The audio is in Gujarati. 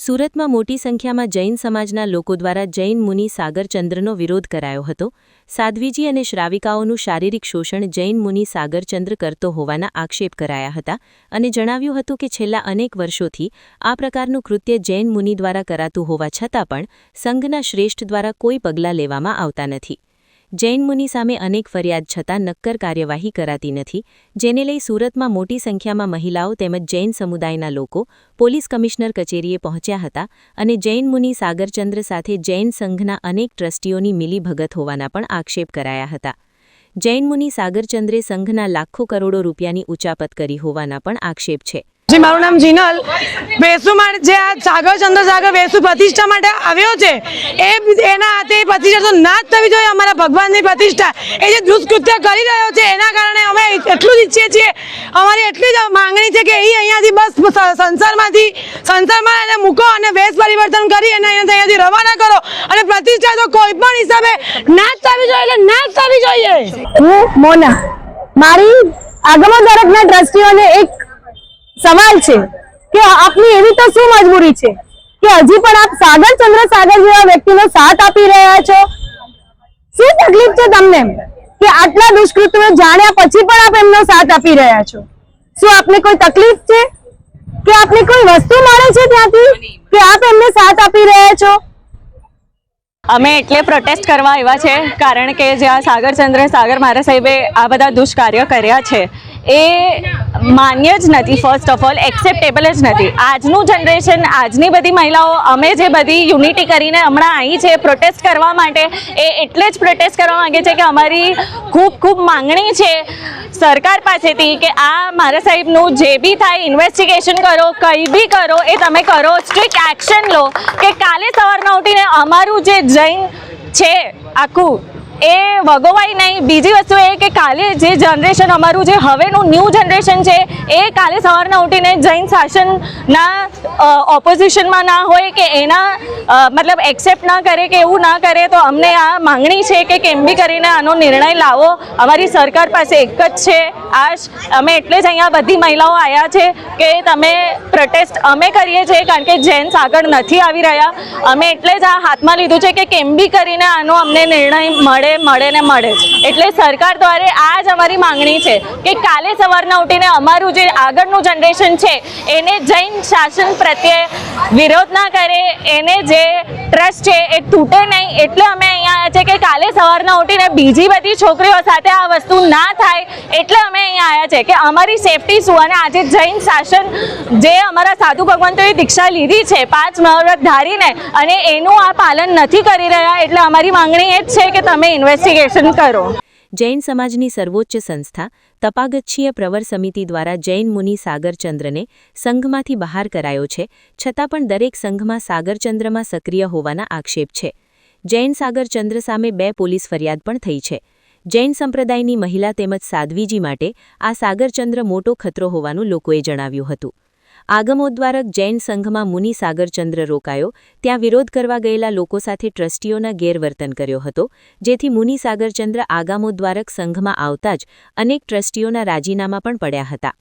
સુરતમાં મોટી સંખ્યામાં જૈન સમાજના લોકો દ્વારા જૈન મુનિ સાગરચંદ્રનો વિરોધ કરાયો હતો। સાધ્વીજી અને શ્રાવિકાઓનું શારીરિક શોષણ જૈન મુનિ સાગરચંદ્ર કરતો હોવાના આક્ષેપ કરાયા હતા અને જણાવ્યું હતું કે છેલ્લા અનેક વર્ષોથી આ પ્રકારનું કૃત્ય જૈન મુનિ દ્વારા કરાતું હોવા છતાં પણ સંઘના શ્રેષ્ઠ દ્વારા કોઈ પગલાં લેવામાં આવતા નથી। જૈન મુનિ સામે અનેક ફરિયાદ છતાં નક્કર કાર્યવાહી કરાતી નથી, જેને લઈ સુરતમાં મોટી સંખ્યામાં મહિલાઓ તેમજ જૈન સમુદાયના લોકો પોલીસ કમિશનર કચેરીએ પહોંચ્યા હતા અને જૈન મુનિ સાગરચંદ્ર સાથે જૈન સંઘના અનેક ટ્રસ્ટીઓની મિલીભગત હોવાના પણ આક્ષેપ કરાયા હતા। જૈન મુનિ સાગરચંદ્રે સંઘના લાખો કરોડો રૂપિયાની ઉચાપત કરી હોવાના પણ આક્ષેપ છે। जी मारू नाम जीनल वेसु जे आ सागरचंद्र सागर वेसु प्रतिष्ठा माटे आव्यो छे एना हाथे प्रतिष्ठा तो ना ज थवी जोईए। अमारा भगवाननी प्रतिष्ठा ए जे दुष्कृत्य करी रह्यो छे एना कारणे अमे एटલું જ ઈચ્છીએ છીએ। અમારી એટલી જ માંગણી છે કે એ અહીંયાથી બસ સંસારમાં એને મૂકો અને વેશ પરિવર્તન કરી અને અહીંયાથી રવાના કરો અને પ્રતિષ્ઠા તો કોઈ પણ હિસાબે ના જ થવી જોઈએ, એટલે ના જ થવી જોઈએ। હું મોના મારી આગમનકારકના ટ્રસ્ટીઓને એક सवाल है कि आपनी एवी तो शू मजबूरी है कि हजी पण आप सागरचंद्र सागर जेवा व्यक्तिनो साथ आपी रह्या छो? शू तकलीफ छे तमने कि आटला दुष्कृत्यो जाण्या पछी पण आप एमनो साथ आपी रह्या छो? शू आपने कोई तकलीफ छे कि आपने कोई वस्तु मळे छे त्यांथी कि आप एમને साथ आपी रह्या छो? અમે એટલે પ્રોટેસ્ટ કરવા આવ્યા છે કારણ કે જ્યાં સાગરચંદ્ર સાગર મારા સાહેબે આ બધા દુષ્કાર્ય કર્યા છે એ માન્ય જ નથી। ફર્સ્ટ ઓફ ઓલ એક્સેપ્ટેબલ જ નથી। આજનું જનરેશન, આજની બધી મહિલાઓ અમે જે બધી યુનિટી કરીને હમણાં આવી છે પ્રોટેસ્ટ કરવા માટે, એ એટલે જ પ્રોટેસ્ટ કરવા માંગે છે કે અમારી ખૂબ માંગણી છે સરકાર પાસેથી કે આ મારા સાહેબનું જે બી થાય ઇન્વેસ્ટિગેશન કરો, કંઈ બી કરો, એ તમે કરો, સ્ટ્રિક્ટ એક્શન લો કે કાલે સવારના ઉઠીને અમારું જે જૈન છે આખું એ વગોવાય નહીં। બીજી વસ્તુ એ કે કાલે જે જનરેશન અમારું જે હવેનું ન્યૂ જનરેશન છે એ કાલે સવારના ઉઠીને જૈન શાસનના ઓપોઝિશનમાં ના હોય કે એના મતલબ એક્સેપ્ટ ના કરે કે એવું ના કરે। તો અમને આ માંગણી છે કે કેમ બી કરીને આનો નિર્ણય લાવો। અમારી સરકાર પાસે એક જ છે આજ, અમે એટલે જ અહીંયા બધી મહિલાઓ આવ્યા છે કે તમે પ્રોટેસ્ટ અમે કરીએ છીએ કારણ કે જેન્ટ્સ આગળ નથી આવી રહ્યા। અમે એટલે જ આ હાથમાં લીધું છે કે કેમ બી કરીને આનો અમને નિર્ણય મળે જ। એટલે સરકાર દ્વારા આ જ અમારી માંગણી છે કે કાલે સવારના ઉઠીને અમારું જે આગળનું જનરેશન છે એને જૈન શાસન પ્રત્યે વિરોધ ના કરે, એને જે ટ્રસ્ટ છે એ તૂટે નહીં। એટલે અમે અહીંયા આવ્યા છે કે કાલે સવારના ઉઠીને બીજી બધી છોકરીઓ સાથે આ વસ્તુ ના થાય, એટલે અમે અહીંયા આવ્યા છે કે અમારી સેફટી શું। અને આજે જૈન શાસન જે અમારા સાધુ ભગવંતોએ દીક્ષા લીધી છે 5 વ્રત ધારીને અને એનું આ પાલન નથી કરી રહ્યા, એટલે અમારી માંગણી એ જ છે કે તમે ઇન્વેસ્ટિગેશન કરો। જૈન સમાજની સર્વોચ્ચ સંસ્થા તપાગચ્છીય પ્રવર સમિતિ દ્વારા જૈન મુનિ સાગરચંદ્રને સંઘમાંથી બહાર કરાયો છે, છતાં પણ દરેક સંઘમાં સાગરચંદ્રમાં સક્રિય હોવાના આક્ષેપ છે। જૈન સાગરચંદ્ર સામે 2 પોલીસ ફરિયાદ પણ થઈ છે। જૈન સંપ્રદાયની મહિલા તેમજ સાધ્વીજી માટે આ સાગરચંદ્ર મોટો ખતરો હોવાનું લોકોએ જણાવ્યું હતું। આગમોદ્વારક જૈન સંઘમાં મુનિ સાગરચંદ્ર રોકાયો ત્યાં વિરોધ કરવા ગયેલા લોકો સાથે ટ્રસ્ટીઓના ગેરવર્તન કર્યો હતો, જેથી મુનિ સાગરચંદ્ર આગમોદ્વારક સંઘમાં આવતા જ અનેક ટ્રસ્ટીઓના રાજીનામા પણ પડ્યા હતા।